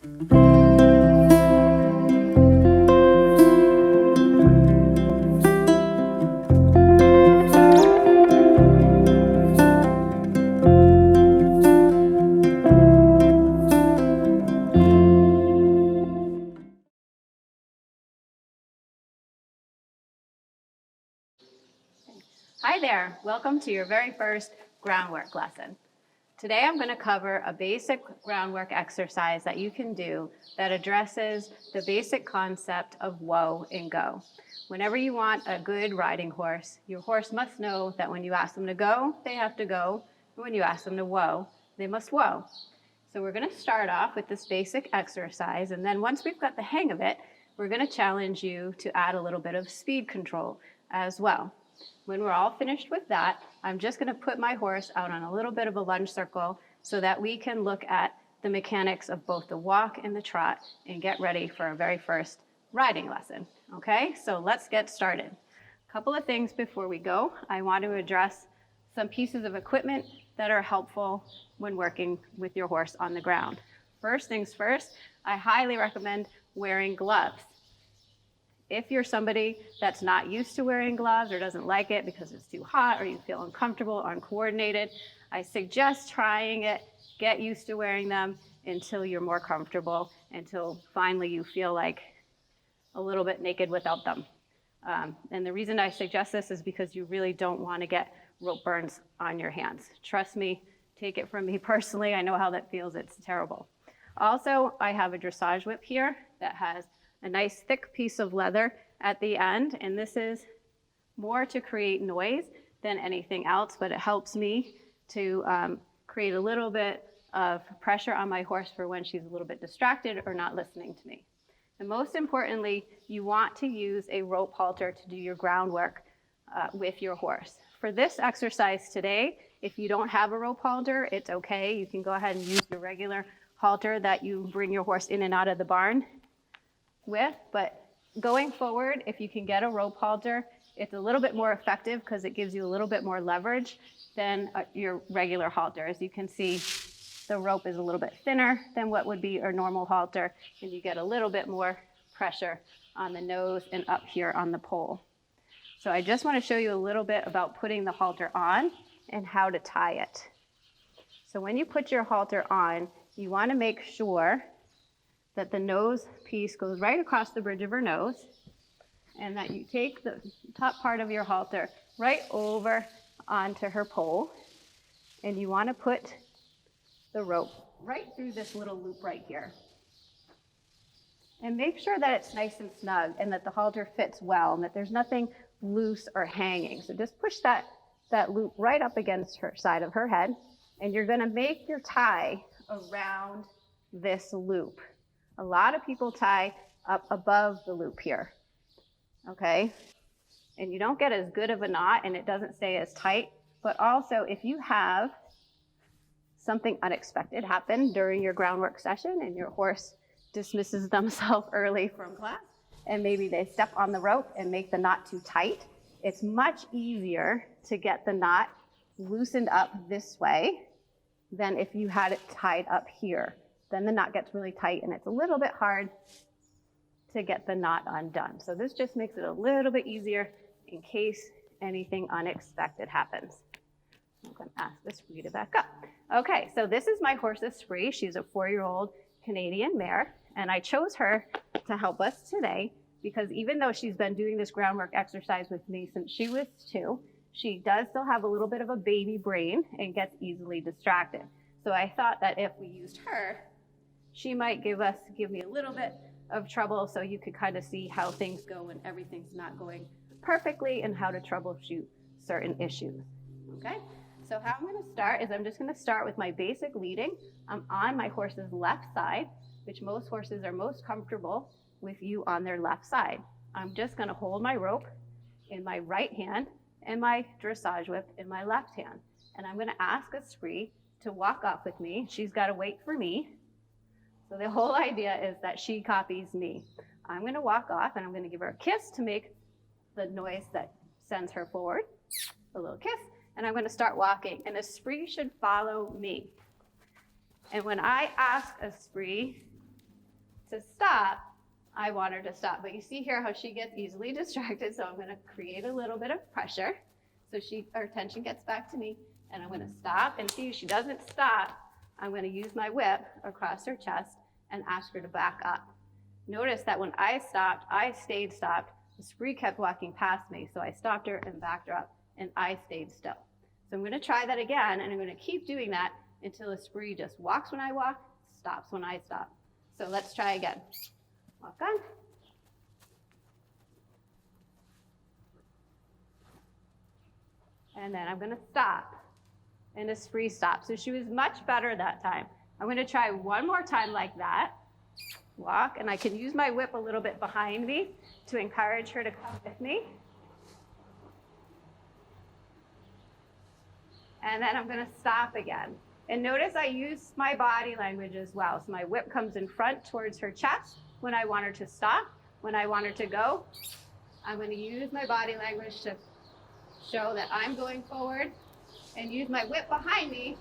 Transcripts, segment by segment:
Hi there, welcome to your very first groundwork lesson. Today I'm going to cover a basic groundwork exercise that you can do that addresses the basic concept of whoa and go. Whenever you want a good riding horse, your horse must know that when you ask them to go, they have to go, and when you ask them to whoa, they must whoa. So we're going to start off with this basic exercise, and then once we've got the hang of it, we're going to challenge you to add a little bit of speed control as well. When we're all finished with that, I'm just going to put my horse out on a little bit of a lunge circle so that we can look at the mechanics of both the walk and the trot and get ready for our very first riding lesson. Okay, so let's get started. A couple of things before we go. I want to address some pieces of equipment that are helpful when working with your horse on the ground. First things first, I highly recommend wearing gloves. If you're somebody that's not used to wearing gloves or doesn't like it because it's too hot or you feel uncomfortable or uncoordinated, I suggest trying it. Get used to wearing them until you're more comfortable, until finally you feel like a little bit naked without them. And the reason I suggest this is because you really don't want to get rope burns on your hands. Trust me, take it from me personally. I know how that feels. It's terrible. Also, I have a dressage whip here that has a nice thick piece of leather at the end, and this is more to create noise than anything else, but it helps me to create a little bit of pressure on my horse for when she's a little bit distracted or not listening to me. And most importantly, you want to use a rope halter to do your groundwork with your horse. For this exercise today, if you don't have a rope halter, it's okay. You can go ahead and use your regular halter that you bring your horse in and out of the barn with, but going forward, if you can get a rope halter, it's a little bit more effective because it gives you a little bit more leverage than your regular halter. As you can see, the rope is a little bit thinner than what would be a normal halter, and you get a little bit more pressure on the nose and up here on the pole. So I just want to show you a little bit about putting the halter on and how to tie it. So when you put your halter on, you want to make sure that the nose piece goes right across the bridge of her nose, and that you take the top part of your halter right over onto her pole, and you want to put the rope right through this little loop right here. And make sure that it's nice and snug and that the halter fits well and that there's nothing loose or hanging. So just push that loop right up against her side of her head, and you're going to make your tie around this loop. A lot of people tie up above the loop here, okay? And you don't get as good of a knot and it doesn't stay as tight. But also, if you have something unexpected happen during your groundwork session and your horse dismisses themselves early from class and maybe they step on the rope and make the knot too tight, it's much easier to get the knot loosened up this way than if you had it tied up here. Then the knot gets really tight and it's a little bit hard to get the knot undone. So this just makes it a little bit easier in case anything unexpected happens. I'm going to ask the Spree to back up. Okay, so this is my horse's Spree. She's a 4-year-old Canadian mare, and I chose her to help us today because even though she's been doing this groundwork exercise with me since she was 2, she does still have a little bit of a baby brain and gets easily distracted. So I thought that if we used her, she might give me a little bit of trouble so you could kind of see how things go when everything's not going perfectly and how to troubleshoot certain issues. Okay, so how I'm going to start is I'm just going to start with my basic leading. I'm on my horse's left side, which most horses are most comfortable with you on their left side. I'm just going to hold my rope in my right hand and my dressage whip in my left hand. And I'm going to ask a Spree to walk off with me. She's got to wait for me. So the whole idea is that she copies me. I'm going to walk off and I'm going to give her a kiss to make the noise that sends her forward, a little kiss, and I'm going to start walking. And a Spree should follow me. And when I ask a Spree to stop, I want her to stop. But you see here how she gets easily distracted, so I'm gonna create a little bit of pressure. So her attention gets back to me, and I'm gonna stop, and see if she doesn't stop, I'm gonna use my whip across her chest and ask her to back up. Notice that when I stopped, I stayed stopped. The spree kept walking past me, so I stopped her and backed her up, and I stayed still. So I'm gonna try that again, and I'm gonna keep doing that until the spree just walks when I walk, stops when I stop. So let's try again. Walk on. And then I'm gonna stop, and the spree stops. So she was much better that time. I'm gonna try one more time like that. Walk, and I can use my whip a little bit behind me to encourage her to come with me. And then I'm gonna stop again. And notice I use my body language as well. So my whip comes in front towards her chest when I want her to stop. When I want her to go, I'm gonna use my body language to show that I'm going forward and use my whip behind me.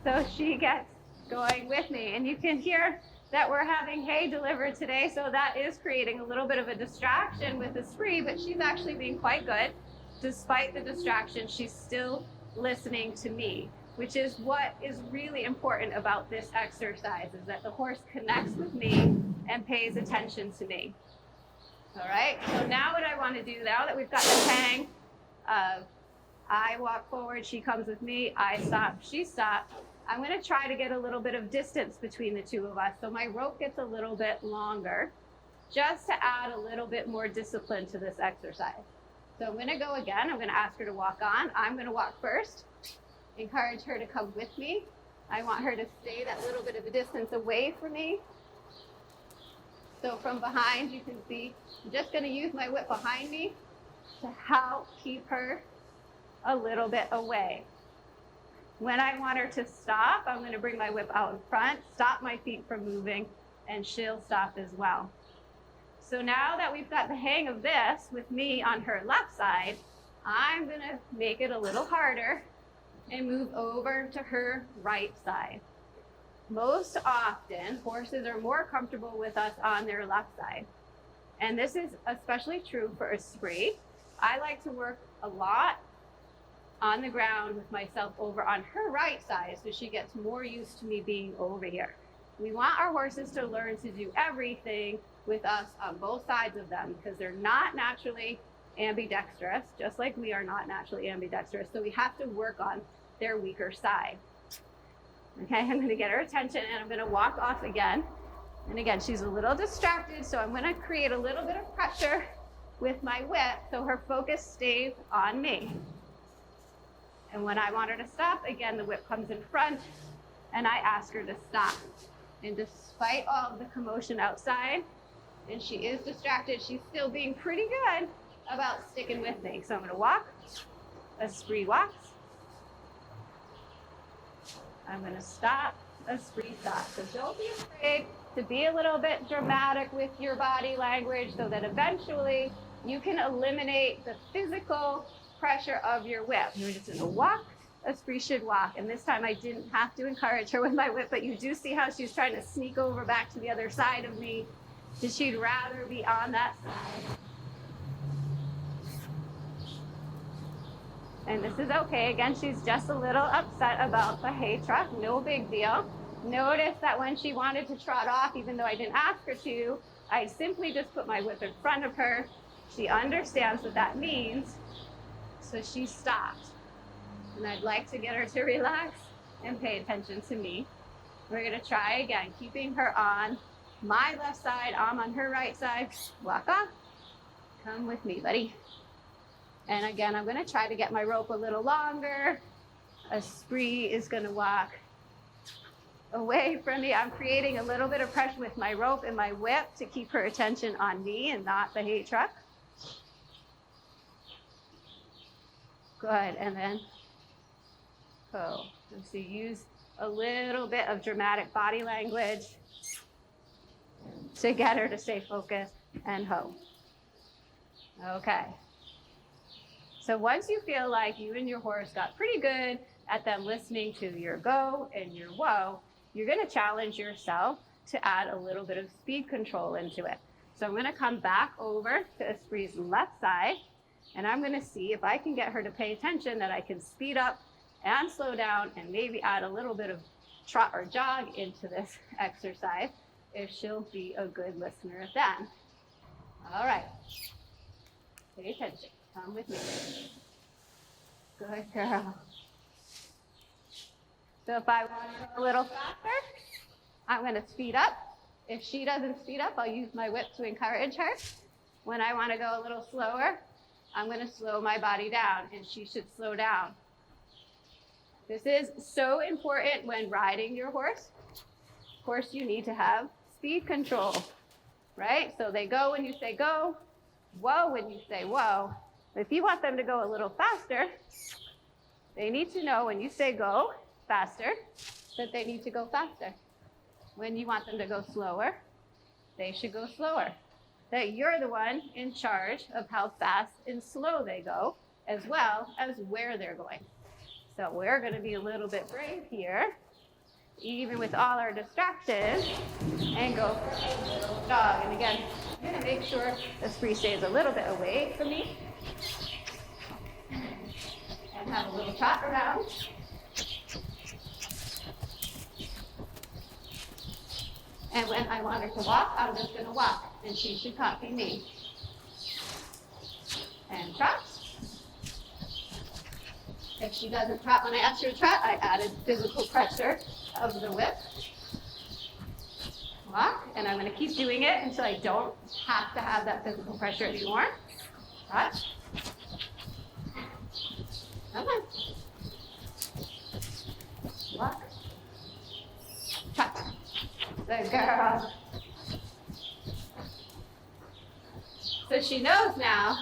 So she gets going with me. And you can hear that we're having hay delivered today, so that is creating a little bit of a distraction with the spree, but she's actually being quite good. Despite the distraction, she's still listening to me, which is what is really important about this exercise, is that the horse connects with me and pays attention to me. All right, so now what I want to do, now that we've got the hang of I walk forward, she comes with me, I stop, she stops, I'm going to try to get a little bit of distance between the two of us, so my rope gets a little bit longer, just to add a little bit more discipline to this exercise. So I'm going to go again. I'm going to ask her to walk on. I'm going to walk first. Encourage her to come with me. I want her to stay that little bit of a distance away from me. So from behind, you can see, I'm just going to use my whip behind me to help keep her a little bit away. When I want her to stop, I'm going to bring my whip out in front, stop my feet from moving, and she'll stop as well. So now that we've got the hang of this with me on her left side, I'm going to make it a little harder and move over to her right side. Most often, horses are more comfortable with us on their left side. And this is especially true for a spree. I like to work a lot on the ground with myself over on her right side, so she gets more used to me being over here. We want our horses to learn to do everything with us on both sides of them, because they're not naturally ambidextrous, just like we are not naturally ambidextrous. So we have to work on their weaker side. Okay, I'm going to get her attention, and I'm going to walk off again. And again, she's a little distracted, so I'm going to create a little bit of pressure with my whip so her focus stays on me. And when I want her to stop, again, the whip comes in front, and I ask her to stop. And despite all of the commotion outside, and she is distracted, she's still being pretty good about sticking with me. So I'm going to walk, a spree walks. I'm going to stop, a spree stops. So don't be afraid to be a little bit dramatic with your body language, so that eventually you can eliminate the physical pressure of your whip. You're just going to walk, a spree should walk. And this time I didn't have to encourage her with my whip, but you do see how she's trying to sneak over back to the other side of me, because she'd rather be on that side. And this is okay. Again, she's just a little upset about the hay truck. No big deal. Notice that when she wanted to trot off, even though I didn't ask her to, I simply just put my whip in front of her. She understands what that means, so she stopped. And I'd like to get her to relax and pay attention to me. We're going to try again, keeping her on my left side. I'm on her right side. Walk off. Come with me, buddy. And again, I'm going to try to get my rope a little longer. A spree is going to walk away from me. I'm creating a little bit of pressure with my rope and my whip to keep her attention on me and not the hay truck. Good, and then go. So use a little bit of dramatic body language to get her to stay focused and hoe. Okay. So once you feel like you and your horse got pretty good at them listening to your go and your whoa, you're going to challenge yourself to add a little bit of speed control into it. So I'm going to come back over to Esprit's left side, and I'm going to see if I can get her to pay attention that I can speed up and slow down and maybe add a little bit of trot or jog into this exercise, if she'll be a good listener then. All right. Pay attention. Come with me. Good girl. So if I want to go a little faster, I'm going to speed up. If she doesn't speed up, I'll use my whip to encourage her. When I want to go a little slower, I'm going to slow my body down, and she should slow down. This is so important when riding your horse. Of course, you need to have speed control, right? So they go when you say go, whoa when you say whoa. But if you want them to go a little faster, they need to know when you say go faster, that they need to go faster. When you want them to go slower, they should go slower. That you're the one in charge of how fast and slow they go, as well as where they're going. So we're going to be a little bit brave here, even with all our distractions, and go for a little jog. And again, I'm going to make sure Esprit stays a little bit away from me, and have a little trot around. And when I want her to walk, I'm just going to walk, and she should copy me. And trot. If she doesn't trot when I ask her to trot, I added physical pressure of the whip. Walk, and I'm going to keep doing it until I don't have to have that physical pressure anymore. Trot. Come on. Walk. Trot. Good girl. So she knows now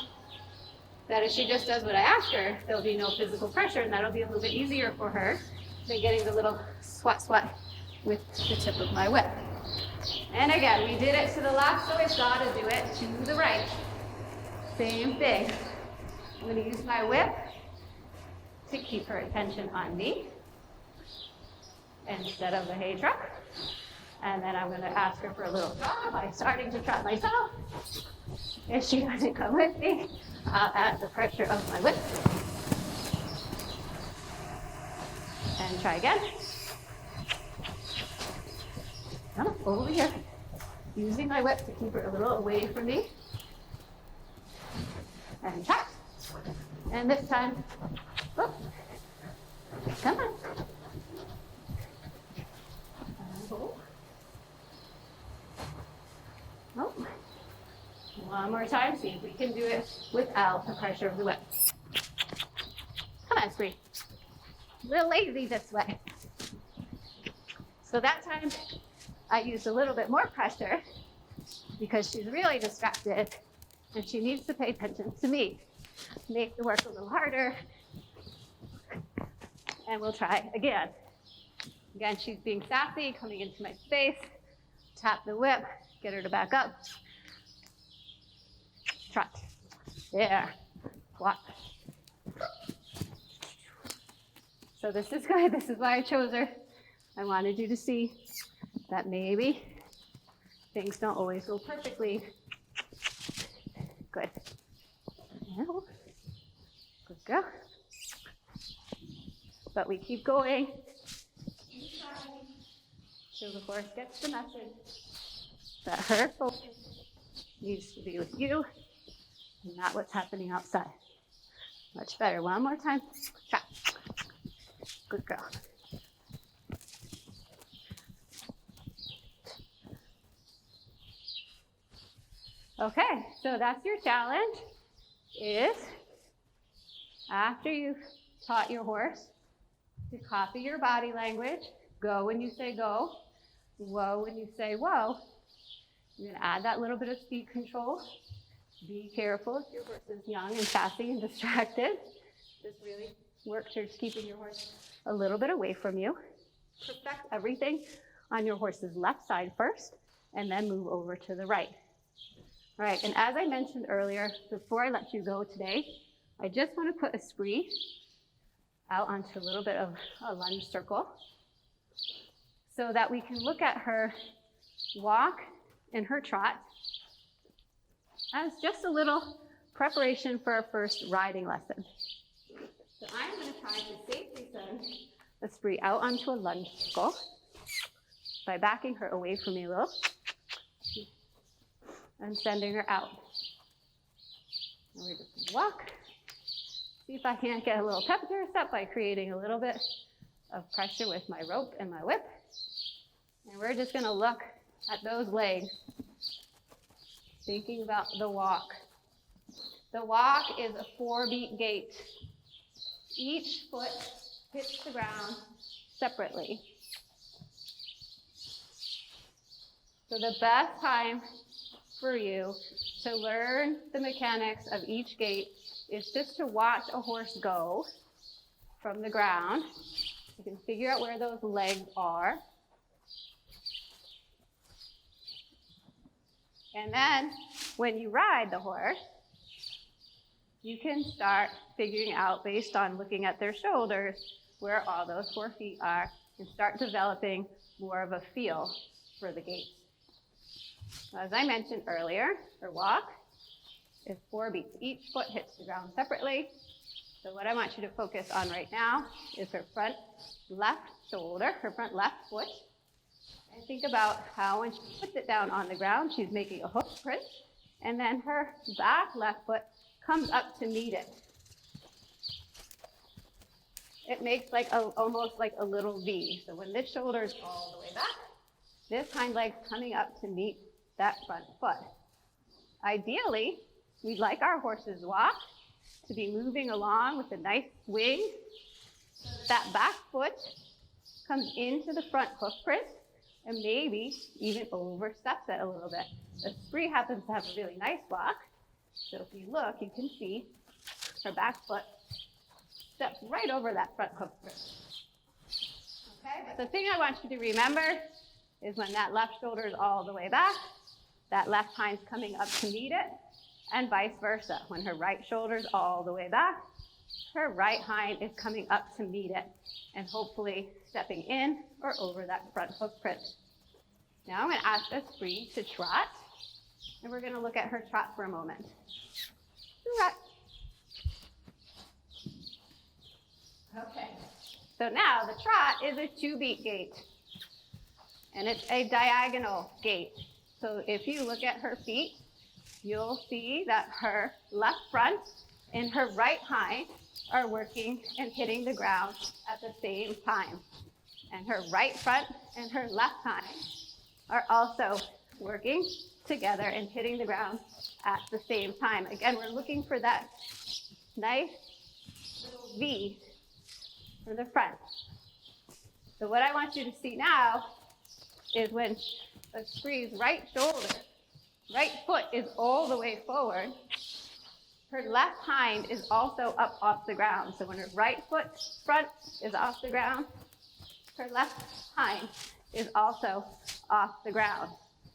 that if she just does what I ask her, there'll be no physical pressure, and that'll be a little bit easier for her than getting the little swat with the tip of my whip. And again, we did it to the left, so we've got to do it to the right. Same thing. I'm going to use my whip to keep her attention on me instead of the hay truck. And then I'm going to ask her for a little jog by starting to trot myself. If she doesn't come with me, I'll add the pressure of my whip. And try again. Come over here. Using my whip to keep her a little away from me. And trot. And this time, whoop. Come on. And hold. Oh. One more time, see if we can do it without the pressure of the whip. Come on, Esprit. A little lazy this way. So that time, I used a little bit more pressure because she's really distracted and she needs to pay attention to me. Make the work a little harder. And we'll try again. Again, she's being sassy, coming into my space. Tap the whip, get her to back up. Trot. There. Walk. So this is good. This is why I chose her. I wanted you to see that maybe things don't always go perfectly. Good. No. Good girl. But we keep going. So the horse gets the message that her focus needs to be with you and not what's happening outside. Much better. One more time. Trot. Good girl. Okay, so that's your challenge, is after you've taught your horse to copy your body language, go when you say go, whoa when you say whoa, you're going to add that little bit of speed control. Be careful if your horse is young and sassy and distracted. Just really work towards keeping your horse a little bit away from you. Perfect everything on your horse's left side first, and then move over to the right. All right, and as I mentioned earlier, before I let you go today, I just want to put Esprit out onto a little bit of a lunge circle. so that we can look at her walk and her trot as just a little preparation for our first riding lesson. So I'm going to try to safely send Esprit out onto a lunge circle by backing her away from me a little and sending her out. And we're just going to walk. See if I can't get a little pep to her step by creating a little bit of pressure with my rope and my whip. And we're just going to look at those legs, thinking about the walk. The walk is a 4-beat gait. Each foot hits the ground separately. So the best time for you to learn the mechanics of each gait is just to watch a horse go from the ground. You can figure out where those legs are. And then when you ride the horse, you can start figuring out, based on looking at their shoulders, where all those 4 feet are, and start developing more of a feel for the gait. As I mentioned earlier, her walk is 4 beats. Each foot hits the ground separately. So what I want you to focus on right now is her front left shoulder, her front left foot. And think about how when she puts it down on the ground, she's making a hoof print. And then her back left foot comes up to meet it. It makes like almost like a little V. So when this shoulder is all the way back, this hind leg's coming up to meet that front foot. Ideally, we'd like our horse's walk to be moving along with a nice swing. That back foot comes into the front hoof print and maybe even oversteps it a little bit. Esprit happens to have a really nice walk. So if you look, you can see her back foot steps right over that front hoof print. Okay, but the thing I want you to remember is when that left shoulder is all the way back, that left hind's coming up to meet it, and vice versa. When her right shoulder is all the way back, her right hind is coming up to meet it, and hopefully stepping in or over that front hoof print. Now I'm going to ask Esprit to trot, and we're going to look at her trot for a moment. Trot. Okay, so now the trot is a 2-beat gait, and it's a diagonal gait. So if you look at her feet, you'll see that her left front and her right hind are working and hitting the ground at the same time. And her right front and her left hind are also working together and hitting the ground at the same time. Again, we're looking for that nice little V for the front. So what I want you to see now is when Esprit's right shoulder, right foot is all the way forward, her left hind is also up off the ground. So when her right foot front is off the ground, her left hind is also off the ground.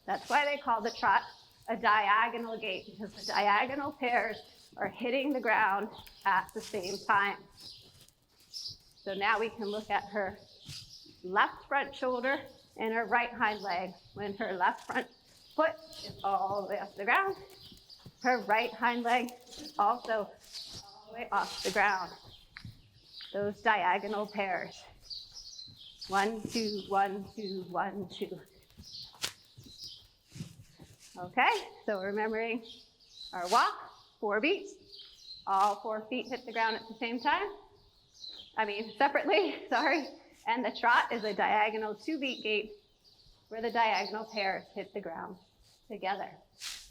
That's why they call the trot a diagonal gait, because the diagonal pairs are hitting the ground at the same time. So now we can look at her left front shoulder and her right hind leg. When her left front foot is all the way off the ground, her right hind leg is also all the way off the ground. Those diagonal pairs. 1, 2, 1, 2, 1, 2. Okay, so remembering our walk, 4 beats. All 4 feet hit the ground at the same time. Separately, sorry. And the trot is a diagonal 2-beat gait where the diagonal pairs hit the ground together.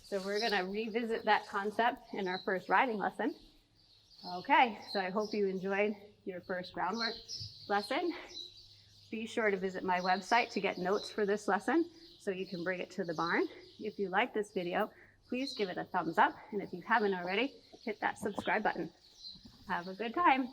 So we're going to revisit that concept in our first riding lesson. Okay, so I hope you enjoyed your first groundwork lesson. Be sure to visit my website to get notes for this lesson so you can bring it to the barn. If you like this video, please give it a thumbs up. And if you haven't already, hit that subscribe button. Have a good time.